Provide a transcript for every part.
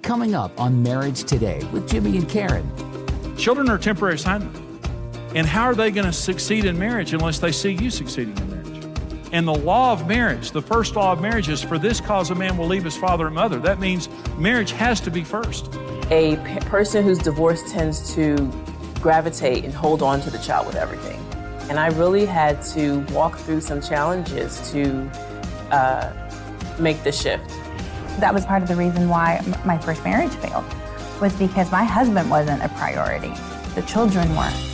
Coming up on Marriage Today with Jimmy and Karen. Children are a temporary assignment. And how are they going to succeed in marriage unless they see you succeeding in marriage? And the law of marriage, the first law of marriage is, for this cause a man will leave his father and mother. That means marriage has to be first. A person who's divorced tends to gravitate and hold on to the child with everything. And I really had to walk through some challenges to make the shift. That was part of the reason why my first marriage failed, was because my husband wasn't a priority. The children weren't.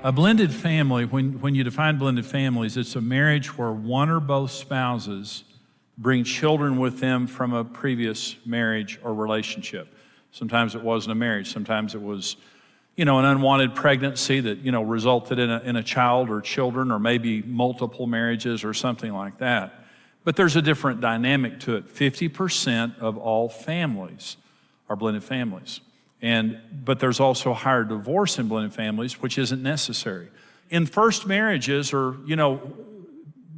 A blended family, when you define blended families, it's a marriage where one or both spouses bring children with them from a previous marriage or relationship. Sometimes it wasn't a marriage. Sometimes it was, an unwanted pregnancy that, resulted in a child or children, or maybe multiple marriages or something like that. But there's a different dynamic to it. 50% of all families are blended families. But there's also higher divorce in blended families, which isn't necessary. In first marriages or,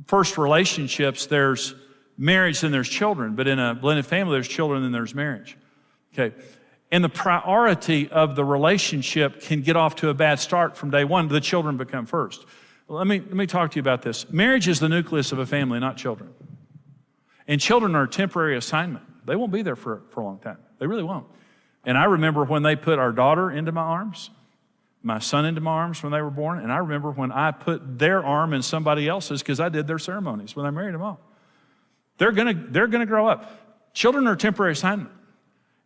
first relationships, there's marriage and there's children. But in a blended family, there's children and there's marriage. Okay. And the priority of the relationship can get off to a bad start from day one. The children become first. Well, let me talk to you about this. Marriage is the nucleus of a family, not children. And children are a temporary assignment. They won't be there for a long time. They really won't. And I remember when they put our daughter into my arms, my son into my arms when they were born, and I remember when I put their arm in somebody else's because I did their ceremonies when I married them all. They're gonna grow up. Children are a temporary assignment.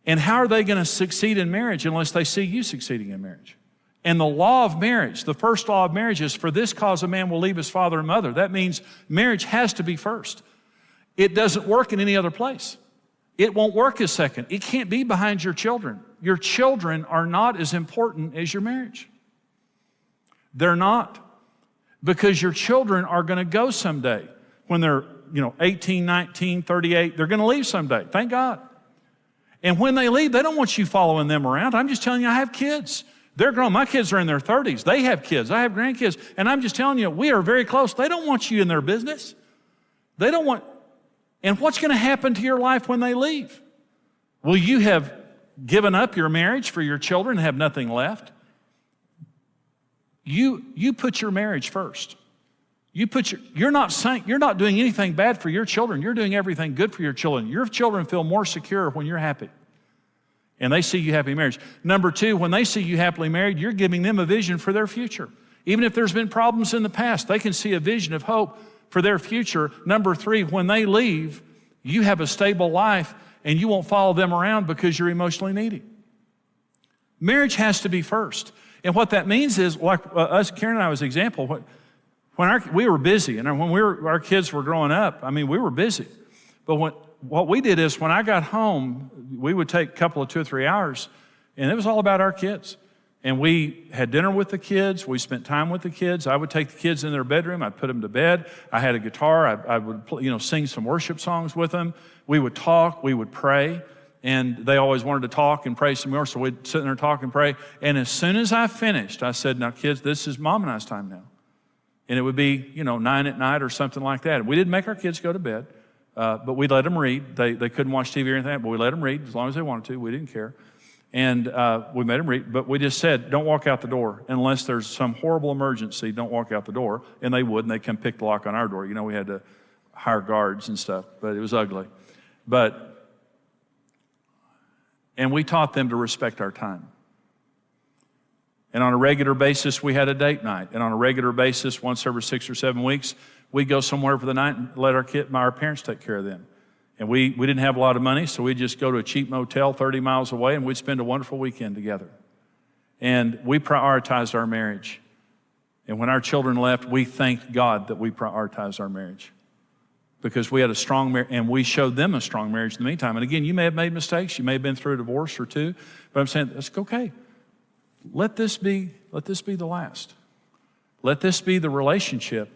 And how are they gonna succeed in marriage unless they see you succeeding in marriage? And the law of marriage, the first law of marriage is, for this cause a man will leave his father and mother. That means marriage has to be first. It doesn't work in any other place. It won't work as second. It can't be behind your children. Your children are not as important as your marriage. They're not. Because your children are going to go someday. When they're, 18, 19, 38, they're going to leave someday. Thank God. And when they leave, they don't want you following them around. I'm just telling you, I have kids. They're grown. My kids are in their 30s. They have kids. I have grandkids. And I'm just telling you, we are very close. They don't want you in their business. They don't want... And what's going to happen to your life when they leave? Will you have given up your marriage for your children and have nothing left? You put your marriage first. You're not doing anything bad for your children. You're doing everything good for your children. Your children feel more secure when you're happy. And they see you happy marriage. Number two, when they see you happily married, you're giving them a vision for their future. Even if there's been problems in the past, they can see a vision of hope for their future. Number three, when they leave, you have a stable life and you won't follow them around because you're emotionally needy. Marriage has to be first. And what that means is, like us, Karen and I was an example, we were busy, and when our kids were growing up, we were busy. But what we did is, when I got home, we would take a couple of 2 or 3 hours, and it was all about our kids. And we had dinner with the kids. We spent time with the kids. I would take the kids in their bedroom. I'd put them to bed. I had a guitar. I would sing some worship songs with them. We would talk. We would pray. And they always wanted to talk and pray some more, so we'd sit there and talk and pray. And as soon as I finished, I said, now, kids, this is Mom and I's time now. And it would be, 9 at night or something like that. And we didn't make our kids go to bed, but we let them read. They couldn't watch TV or anything, but we let them read as long as they wanted to. We didn't care. And we made them read, but we just said, don't walk out the door unless there's some horrible emergency. Don't walk out the door. And they would, and they'd come pick the lock on our door. We had to hire guards and stuff, but it was ugly. And we taught them to respect our time. And on a regular basis, we had a date night. And on a regular basis, once every 6 or 7 weeks, we'd go somewhere for the night and let our parents take care of them. And we didn't have a lot of money, so we'd just go to a cheap motel 30 miles away, and we'd spend a wonderful weekend together. And we prioritized our marriage. And when our children left, we thanked God that we prioritized our marriage, because we had a strong marriage, and we showed them a strong marriage in the meantime. And again, you may have made mistakes. You may have been through a divorce or two, but I'm saying, it's okay. Let this be the last. Let this be the relationship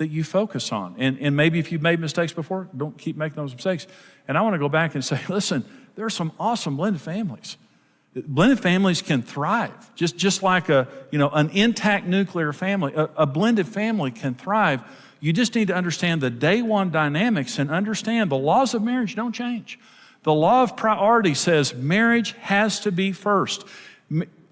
that you focus on. And maybe if you've made mistakes before, don't keep making those mistakes. And I want to go back and say, listen, there are some awesome blended families. Blended families can thrive, just like an intact nuclear family. A blended family can thrive. You just need to understand the day one dynamics and understand the laws of marriage don't change. The law of priority says marriage has to be first.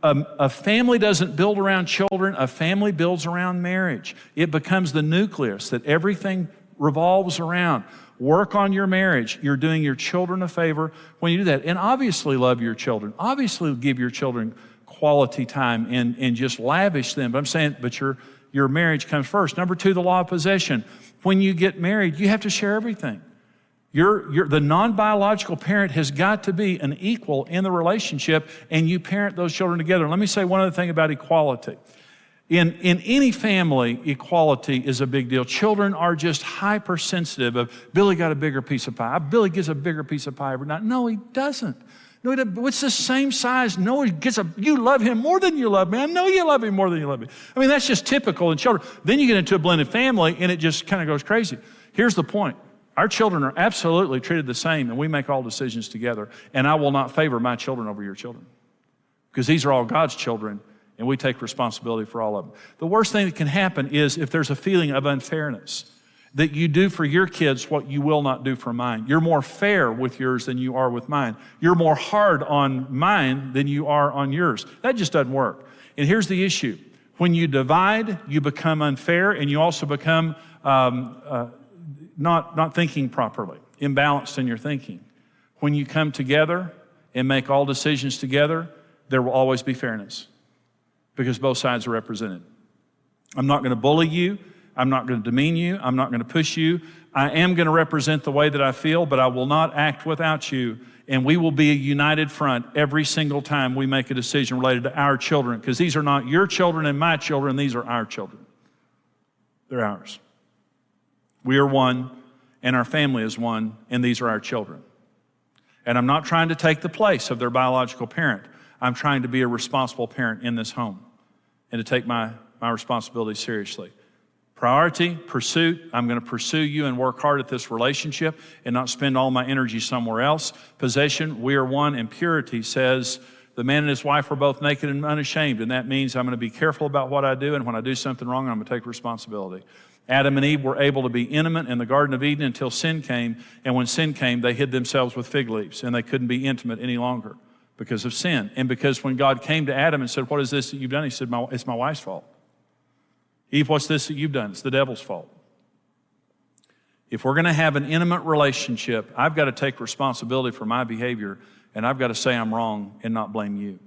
A family doesn't build around children. A family builds around marriage. It becomes the nucleus that everything revolves around. Work on your marriage. You're doing your children a favor when you do that. And obviously love your children. Obviously give your children quality time and just lavish them. But I'm saying, but your marriage comes first. Number two, the law of possession. When you get married, you have to share everything. The non-biological parent has got to be an equal in the relationship, and you parent those children together. Let me say one other thing about equality. In any family, equality is a big deal. Children are just hypersensitive of, Billy got a bigger piece of pie. Billy gets a bigger piece of pie every night. No, he doesn't. No, it's the same size. No, you love him more than you love me. I know you love him more than you love me. I mean, that's just typical in children. Then you get into a blended family, and it just kind of goes crazy. Here's the point. Our children are absolutely treated the same, and we make all decisions together. And I will not favor my children over your children, because these are all God's children, and we take responsibility for all of them. The worst thing that can happen is if there's a feeling of unfairness, that you do for your kids what you will not do for mine. You're more fair with yours than you are with mine. You're more hard on mine than you are on yours. That just doesn't work. And here's the issue. When you divide, you become unfair, and you also become not thinking properly, imbalanced in your thinking. When you come together and make all decisions together, there will always be fairness, because both sides are represented. I'm not going to bully you. I'm not going to demean you. I'm not going to push you. I am going to represent the way that I feel, but I will not act without you. And we will be a united front every single time we make a decision related to our children, because these are not your children and my children. These are our children. They're ours. We are one, and our family is one, and these are our children. And I'm not trying to take the place of their biological parent. I'm trying to be a responsible parent in this home and to take my responsibility seriously. Priority, pursuit. I'm going to pursue you and work hard at this relationship and not spend all my energy somewhere else. Possession, we are one. And purity says the man and his wife are both naked and unashamed. And that means I'm going to be careful about what I do. And when I do something wrong, I'm going to take responsibility. Adam and Eve were able to be intimate in the Garden of Eden until sin came. And when sin came, they hid themselves with fig leaves, and they couldn't be intimate any longer because of sin. And because when God came to Adam and said, what is this that you've done? He said, it's my wife's fault. Eve, what's this that you've done? It's the devil's fault. If we're going to have an intimate relationship, I've got to take responsibility for my behavior, and I've got to say I'm wrong and not blame you.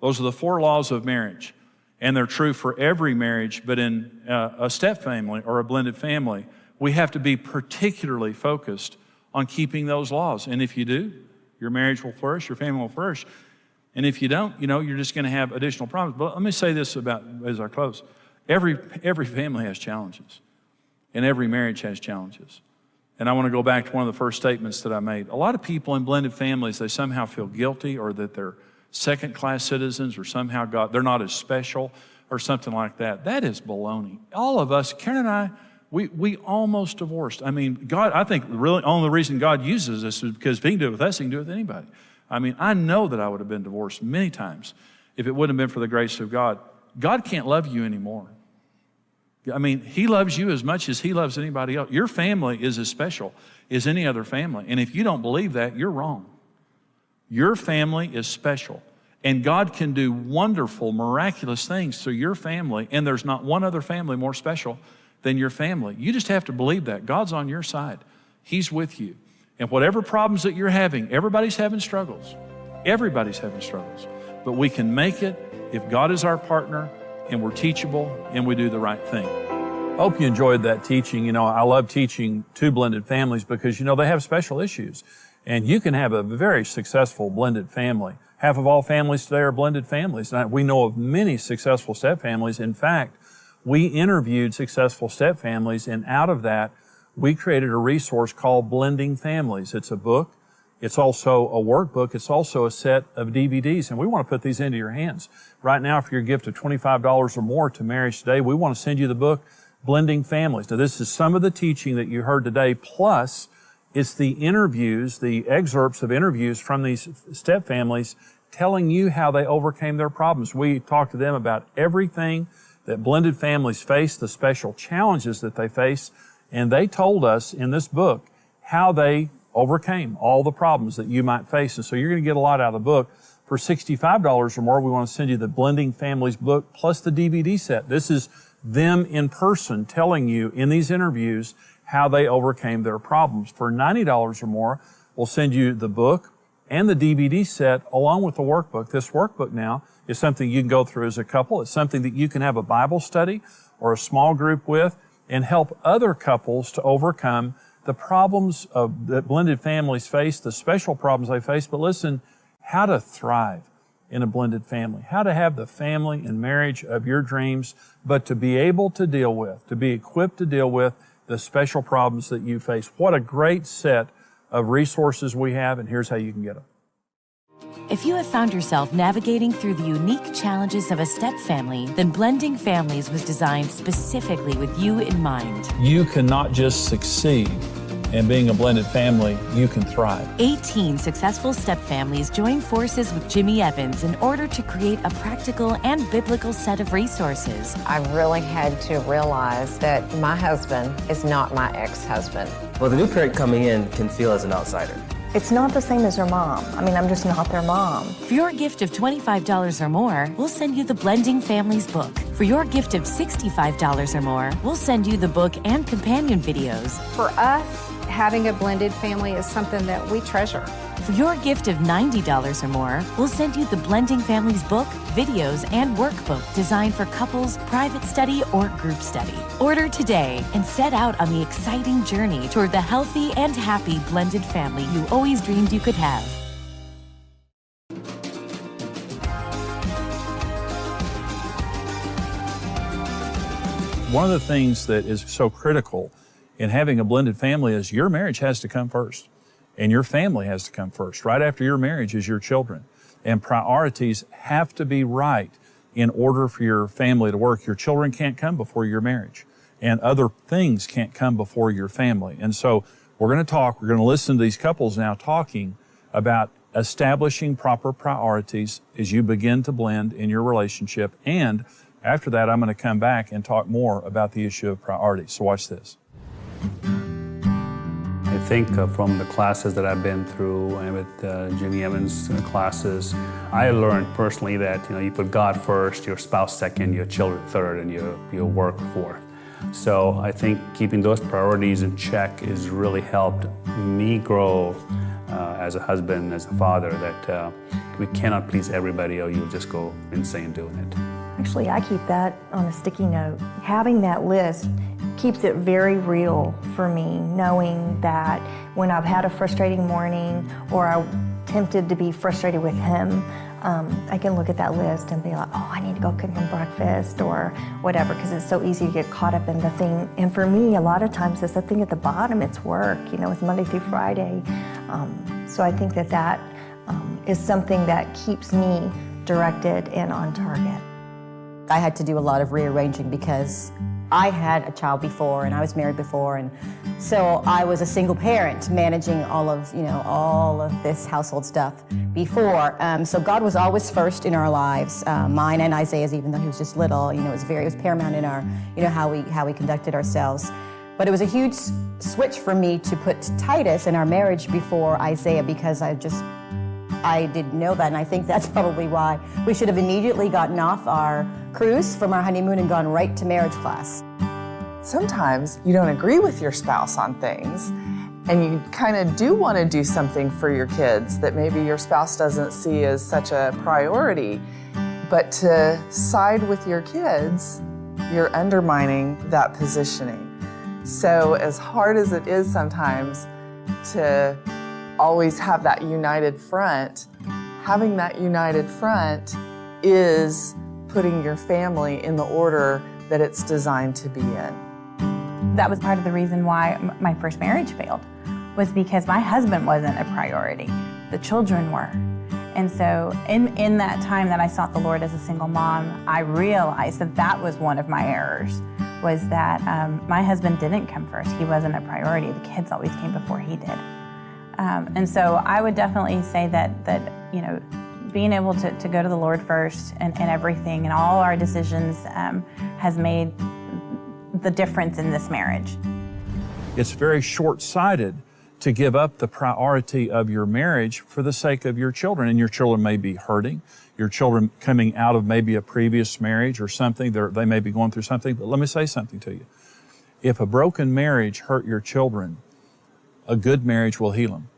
Those are the 4 laws of marriage. And they're true for every marriage, but in a step family or a blended family, we have to be particularly focused on keeping those laws. And if you do, your marriage will flourish, your family will flourish. And if you don't, you're just going to have additional problems. But let me say this as I close. Every family has challenges, and every marriage has challenges. And I want to go back to one of the first statements that I made. A lot of people in blended families, they somehow feel guilty, or that they're second-class citizens, or somehow they're not as special, or something like that. That is baloney. All of us, Karen and I, we almost divorced. I mean, God, I think really only reason God uses this is because if He can do it with us, He can do it with anybody. I mean, I know that I would have been divorced many times if it wouldn't have been for the grace of God. God can't love you anymore. I mean, He loves you as much as He loves anybody else. Your family is as special as any other family. And if you don't believe that, you're wrong. Your family is special. And God can do wonderful, miraculous things through your family. And there's not one other family more special than your family. You just have to believe that. God's on your side. He's with you. And whatever problems that you're having, everybody's having struggles. Everybody's having struggles. But we can make it if God is our partner, and we're teachable, and we do the right thing. I hope you enjoyed that teaching. I love teaching to blended families because, they have special issues. And you can have a very successful blended family. Half of all families today are blended families. And we know of many successful step families. In fact, we interviewed successful step families, and out of that, we created a resource called Blending Families. It's a book. It's also a workbook. It's also a set of DVDs, and we want to put these into your hands. Right now, for your gift of $25 or more to Marriage Today, we want to send you the book, Blending Families. Now, this is some of the teaching that you heard today, plus it's the interviews, the excerpts of interviews from these step families telling you how they overcame their problems. We talked to them about everything that blended families face, the special challenges that they face, and they told us in this book how they overcame all the problems that you might face. And so you're going to get a lot out of the book. For $65 or more, we want to send you the Blending Families book plus the DVD set. This is them in person telling you in these interviews how they overcame their problems. For $90 or more, we'll send you the book and the DVD set along with the workbook. This workbook now is something you can go through as a couple. It's something that you can have a Bible study or a small group with and help other couples to overcome the problems that blended families face, the special problems they face. But listen, how to thrive in a blended family, how to have the family and marriage of your dreams, but to be able to deal with, to be equipped to deal with the special problems that you face. What a great set of resources we have, and here's how you can get them. If you have found yourself navigating through the unique challenges of a step family, then Blending Families was designed specifically with you in mind. You cannot just succeed in being a blended family, you can thrive. 18 successful step families joined forces with Jimmy Evans in order to create a practical and biblical set of resources. I really had to realize that my husband is not my ex-husband. Well, the new parent coming in can feel as an outsider. It's not the same as their mom. I mean, I'm just not their mom. For your gift of $25 or more, we'll send you the Blending Families book. For your gift of $65 or more, we'll send you the book and companion videos. For us, having a blended family is something that we treasure. For your gift of $90 or more, we'll send you the Blending Families book, videos, and workbook designed for couples, private study, or group study. Order today and set out on the exciting journey toward the healthy and happy blended family you always dreamed you could have. One of the things that is so critical in having a blended family is your marriage has to come first. And your family has to come first. Right after your marriage is your children. And priorities have to be right in order for your family to work. Your children can't come before your marriage. And other things can't come before your family. And so we're going to listen to these couples now talking about establishing proper priorities as you begin to blend in your relationship. And after that, I'm going to come back and talk more about the issue of priorities. So watch this. I think from the classes that I've been through and with Jimmy Evans' classes, I learned personally that you put God first, your spouse second, your children third, and your work fourth. So I think keeping those priorities in check has really helped me grow as a husband, as a father, that we cannot please everybody or you'll just go insane doing it. Actually, I keep that on a sticky note. Having that list keeps it very real for me, knowing that when I've had a frustrating morning or I'm tempted to be frustrated with him, I can look at that list and be like, oh, I need to go cook him breakfast or whatever, because it's so easy to get caught up in the thing. And for me, a lot of times it's the thing at the bottom, it's work, it's Monday through Friday. So I think that is something that keeps me directed and on target. I had to do a lot of rearranging because I had a child before and I was married before, and so I was a single parent managing all of this household stuff before. So God was always first in our lives, mine and Isaiah's, even though he was just little. It was paramount in our how we conducted ourselves. But it was a huge switch for me to put Titus in our marriage before Isaiah, because I didn't know that, and I think that's probably why we should have immediately gotten off our cruise from our honeymoon and gone right to marriage class. Sometimes you don't agree with your spouse on things, and you kind of do want to do something for your kids that maybe your spouse doesn't see as such a priority. But to side with your kids, you're undermining that positioning. So as hard as it is sometimes to always have that united front, having that united front is putting your family in the order that it's designed to be in. That was part of the reason why my first marriage failed, was because my husband wasn't a priority. The children were. And so in that time that I sought the Lord as a single mom, I realized that was one of my errors, was that my husband didn't come first. He wasn't a priority. The kids always came before he did. And so I would definitely say that you know, being able to go to the Lord first and everything and all our decisions has made the difference in this marriage. It's very short-sighted to give up the priority of your marriage for the sake of your children. And your children may be hurting. Your children coming out of maybe a previous marriage or something. They may be going through something. But let me say something to you. If a broken marriage hurt your children, a good marriage will heal them.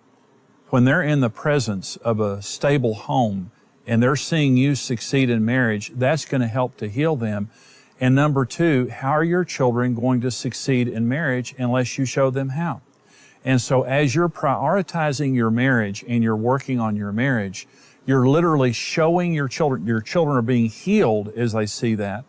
When they're in the presence of a stable home and they're seeing you succeed in marriage, that's going to help to heal them. And number two, how are your children going to succeed in marriage unless you show them how? And so as you're prioritizing your marriage and you're working on your marriage, you're literally showing your children are being healed as they see that,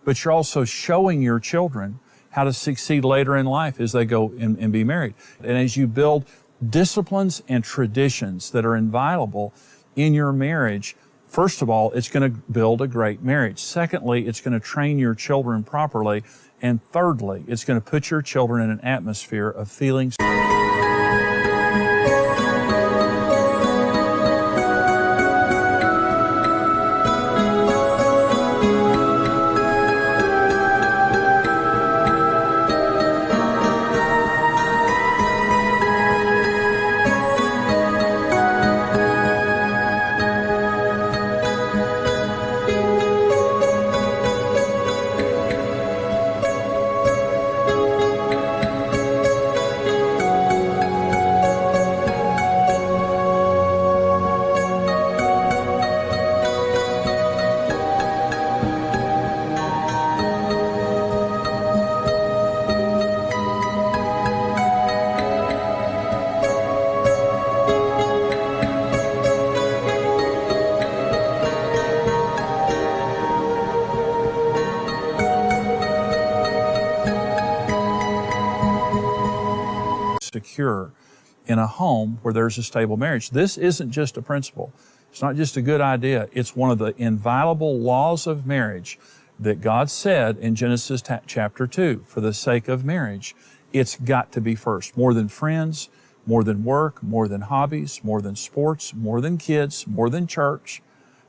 but you're also showing your children how to succeed later in life as they go and be married. And as you build disciplines and traditions that are inviolable in your marriage, first of all, it's going to build a great marriage. Secondly, it's going to train your children properly. And thirdly, it's going to put your children in an atmosphere of feelings. Secure in a home where there's a stable marriage. This isn't just a principle. It's not just a good idea. It's one of the inviolable laws of marriage that God said in Genesis chapter 2, for the sake of marriage, it's got to be first. More than friends, more than work, more than hobbies, more than sports, more than kids, more than church.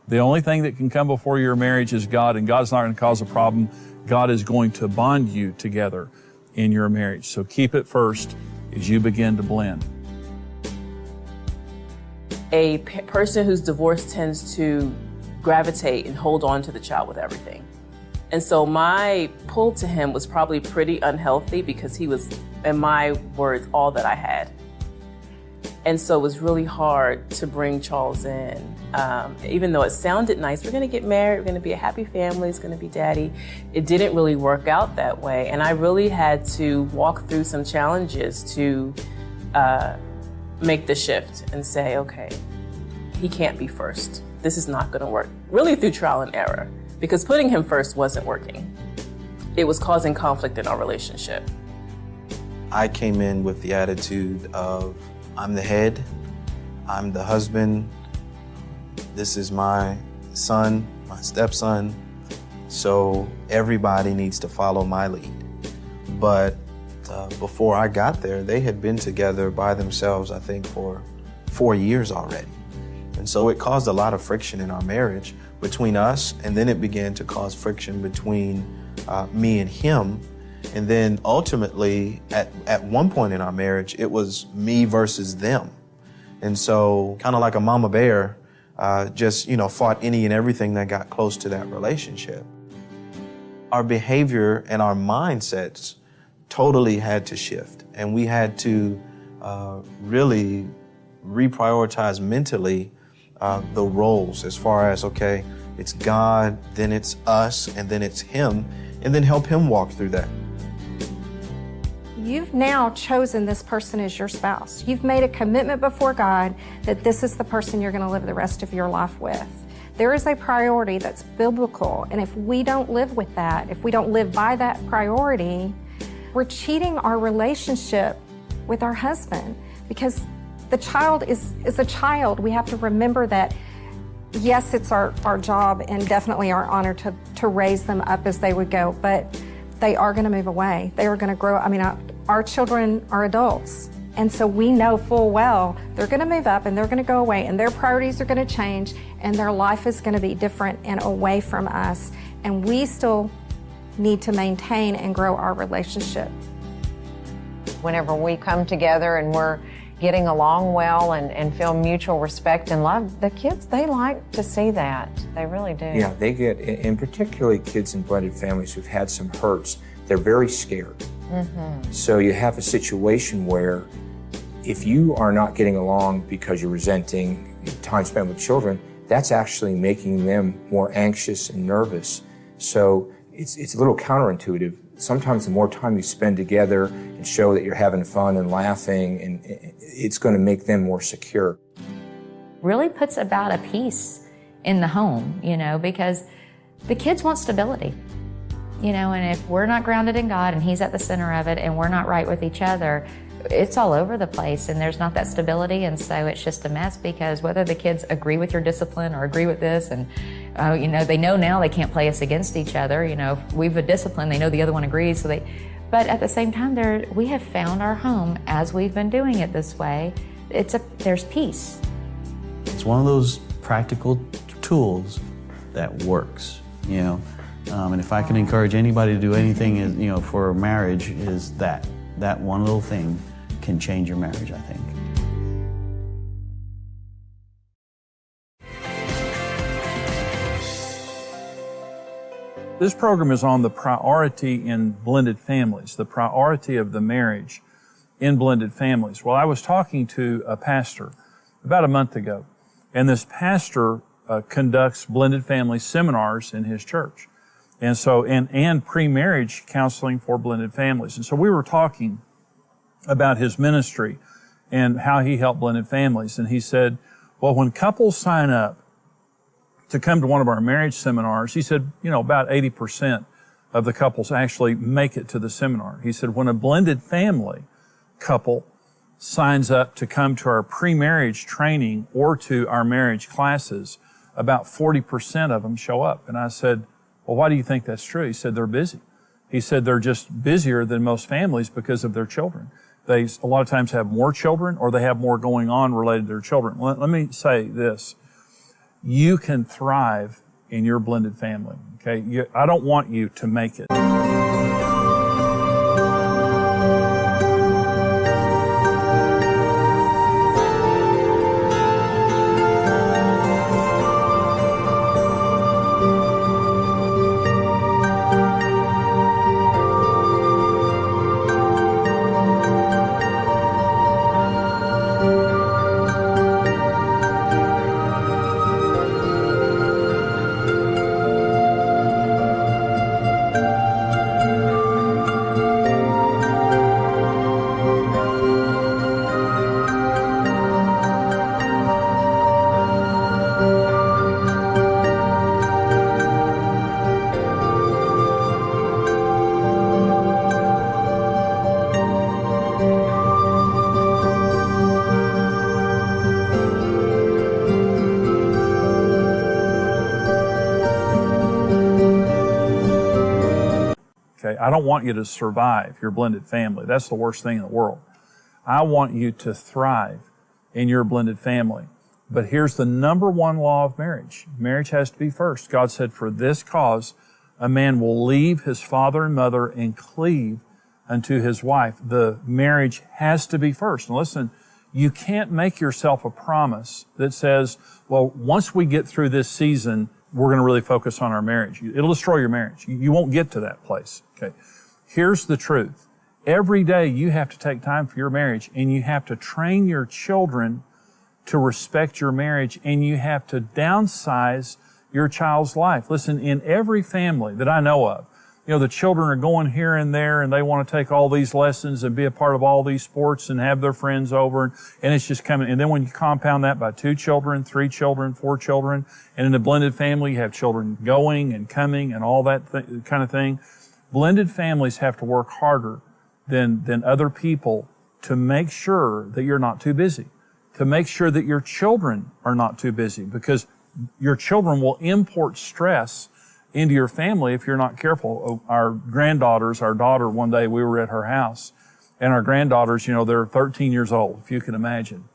The only thing that can come before your marriage is God, and God's not going to cause a problem. God is going to bond you together in your marriage. So keep it first as you begin to blend. A person who's divorced tends to gravitate and hold on to the child with everything. And so my pull to him was probably pretty unhealthy because he was, in my words, all that I had. And so it was really hard to bring Charles in. Even though it sounded nice, we're gonna get married, we're gonna be a happy family, it's gonna be daddy. It didn't really work out that way. And I really had to walk through some challenges to make the shift and say, okay, he can't be first. This is not gonna work. Really through trial and error, because putting him first wasn't working. It was causing conflict in our relationship. I came in with the attitude of, I'm the head, I'm the husband, this is my son, my stepson, so everybody needs to follow my lead. But before I got there, they had been together by themselves, I think, for 4 years already. And so it caused a lot of friction in our marriage between us, and then it began to cause friction between me and him. And then ultimately, at one point in our marriage, it was me versus them. And so kind of like a mama bear, just, fought any and everything that got close to that relationship. Our behavior and our mindsets totally had to shift. And we had to really reprioritize mentally the roles as far as, okay, it's God, then it's us, and then it's him, and then help him walk through that. You've now chosen this person as your spouse. You've made a commitment before God that this is the person you're going to live the rest of your life with. There is a priority that's biblical, and if we don't live with that, if we don't live by that priority, we're cheating our relationship with our husband, because the child is a child. We have to remember that, yes, it's our job and definitely our honor to raise them up as they would go, but they are going to move away. They are going to grow. I mean, our children are adults. And so we know full well they're going to move up and they're going to go away and their priorities are going to change and their life is going to be different and away from us. And we still need to maintain and grow our relationship. Whenever we come together and we're getting along well and feel mutual respect and love, the kids, they like to see that. They really do. Yeah, they get, and particularly kids in blended families who've had some hurts, they're very scared. Mm-hmm. So you have a situation where if you are not getting along because you're resenting time spent with children, that's actually making them more anxious and nervous. So it's a little counterintuitive. Sometimes the more time you spend together and show that you're having fun and laughing, and it's going to make them more secure. Really puts about a peace in the home, because the kids want stability. And if we're not grounded in God and He's at the center of it and we're not right with each other, it's all over the place and there's not that stability, and so it's just a mess, because whether the kids agree with your discipline or agree with this, and they know now they can't play us against each other. If we've a discipline, they know the other one agrees, but at the same time, we have found our home as we've been doing it this way. There's peace. It's one of those practical tools that works, and if I can encourage anybody to do anything, for a marriage, is that one little thing can change your marriage, I think. This program is on the priority in blended families, the priority of the marriage in blended families. Well, I was talking to a pastor about a month ago, and this pastor conducts blended family seminars in his church. And so, and pre-marriage counseling for blended families. And so we were talking about his ministry and how he helped blended families. And he said, well, when couples sign up to come to one of our marriage seminars, he said, about 80% of the couples actually make it to the seminar. He said, when a blended family couple signs up to come to our pre-marriage training or to our marriage classes, about 40% of them show up. And I said, well, why do you think that's true? He said, they're busy. He said, they're just busier than most families because of their children. They a lot of times have more children, or they have more going on related to their children. Let me say this. You can thrive in your blended family, okay? I don't want you to make it. I don't want you to survive your blended family. That's the worst thing in the world. I want you to thrive in your blended family. But here's the number one law of marriage. Marriage has to be first. God said, for this cause, a man will leave his father and mother and cleave unto his wife. The marriage has to be first. And listen, you can't make yourself a promise that says, well, once we get through this season, we're going to really focus on our marriage. It'll destroy your marriage. You won't get to that place. Okay. Here's the truth. Every day you have to take time for your marriage, and you have to train your children to respect your marriage, and you have to downsize your child's life. Listen, in every family that I know of, the children are going here and there, and they want to take all these lessons and be a part of all these sports and have their friends over, and it's just coming. And then when you compound that by 2 children, 3 children, 4 children, and in a blended family, you have children going and coming and all that kind of thing. Blended families have to work harder than other people to make sure that you're not too busy, to make sure that your children are not too busy, because your children will import stress into your family if you're not careful. Our daughter, one day we were at her house, and our granddaughters, they're 13 years old, if you can imagine.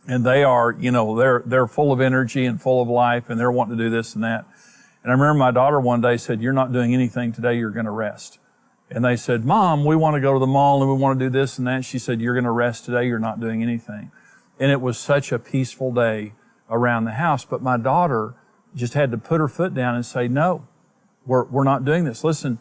And they are, they're full of energy and full of life, and they're wanting to do this and that. And I remember my daughter one day said, "You're not doing anything today, you're going to rest." And they said, "Mom, we want to go to the mall and we want to do this and that." She said, "You're going to rest today, you're not doing anything." And it was such a peaceful day around the house. But my daughter just had to put her foot down and say, "No, we're not doing this." Listen,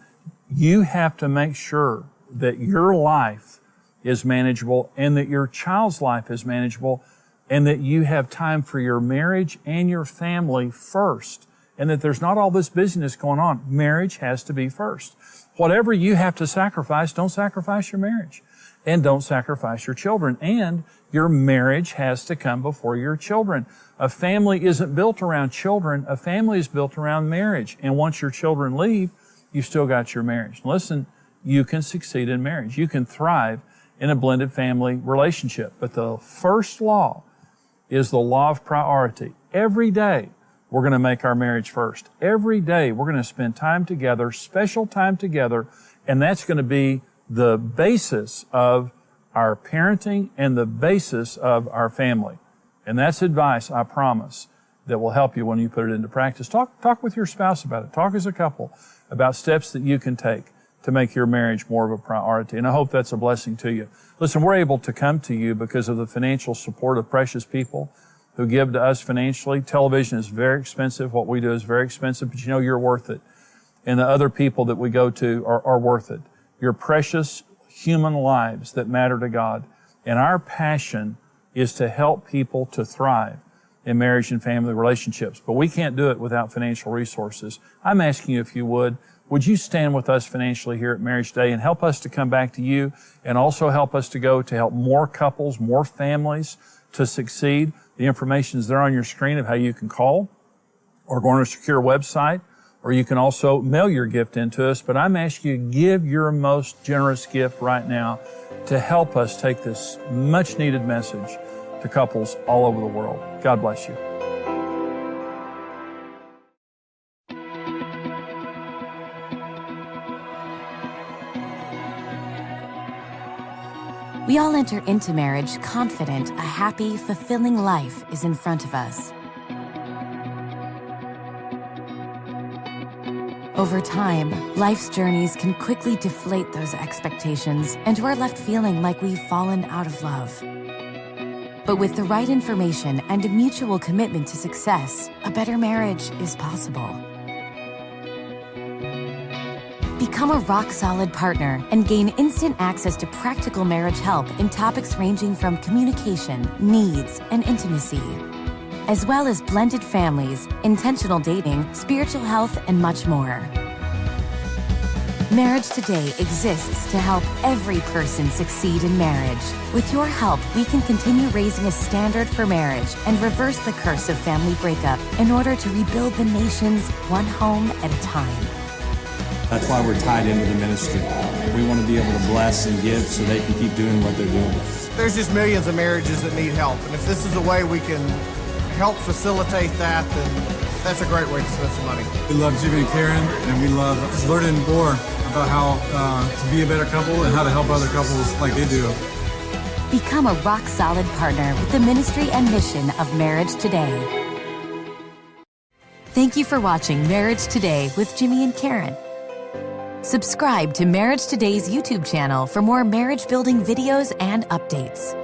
you have to make sure that your life is manageable and that your child's life is manageable and that you have time for your marriage and your family first, and that there's not all this busyness going on. Marriage has to be first. Whatever you have to sacrifice, don't sacrifice your marriage, and don't sacrifice your children. And your marriage has to come before your children. A family isn't built around children. A family is built around marriage. And once your children leave, you've still got your marriage. Listen, you can succeed in marriage. You can thrive in a blended family relationship. But the first law is the law of priority. Every day, we're going to make our marriage first. Every day, we're going to spend time together, special time together, and that's going to be the basis of our parenting and the basis of our family. And that's advice, I promise, that will help you when you put it into practice. Talk with your spouse about it. Talk as a couple about steps that you can take to make your marriage more of a priority. And I hope that's a blessing to you. Listen, we're able to come to you because of the financial support of precious people who give to us financially. Television is very expensive. What we do is very expensive, but you're worth it. And the other people that we go to are worth it. You're precious human lives that matter to God. And our passion is to help people to thrive in marriage and family relationships. But we can't do it without financial resources. I'm asking you, if you would you stand with us financially here at Marriage Today and help us to come back to you, and also help us to go to help more couples, more families to succeed. The information is there on your screen of how you can call or go on a secure website, or you can also mail your gift into us. But I'm asking you to give your most generous gift right now to help us take this much needed message to couples all over the world. God bless you. We all enter into marriage confident a happy, fulfilling life is in front of us. Over time, life's journeys can quickly deflate those expectations, and we're left feeling like we've fallen out of love. But with the right information and a mutual commitment to success, a better marriage is possible. Become a rock-solid partner and gain instant access to practical marriage help in topics ranging from communication, needs, and intimacy, as well as blended families, intentional dating, spiritual health, and much more. Marriage Today exists to help every person succeed in marriage. With your help, we can continue raising a standard for marriage and reverse the curse of family breakup in order to rebuild the nations one home at a time. That's why we're tied into the ministry. We want to be able to bless and give so they can keep doing what they're doing. There's just millions of marriages that need help, and if this is a way we can help facilitate that, then that's a great way to spend some money. We love Jimmy and Karen, and we love learning more about how to be a better couple and how to help other couples like they do. Become a rock-solid partner with the ministry and mission of Marriage Today. Thank you for watching Marriage Today with Jimmy and Karen. Subscribe to Marriage Today's YouTube channel for more marriage-building videos and updates.